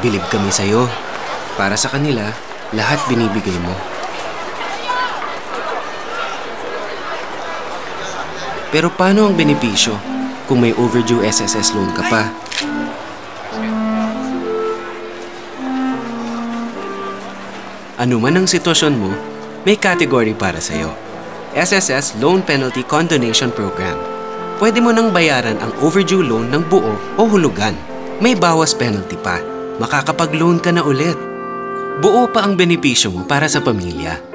Bilib kami sa'yo. Para sa kanila, lahat binibigay mo. Pero paano ang benepisyo kung may overdue SSS loan ka pa? Ano man ang sitwasyon mo, may category para sa'yo. SSS Loan Penalty Condonation Program. Pwede mo nang bayaran ang overdue loan ng buo o hulugan. May bawas penalty pa. Makakapag-loan ka na ulit. Buo pa ang benepisyo mo para sa pamilya.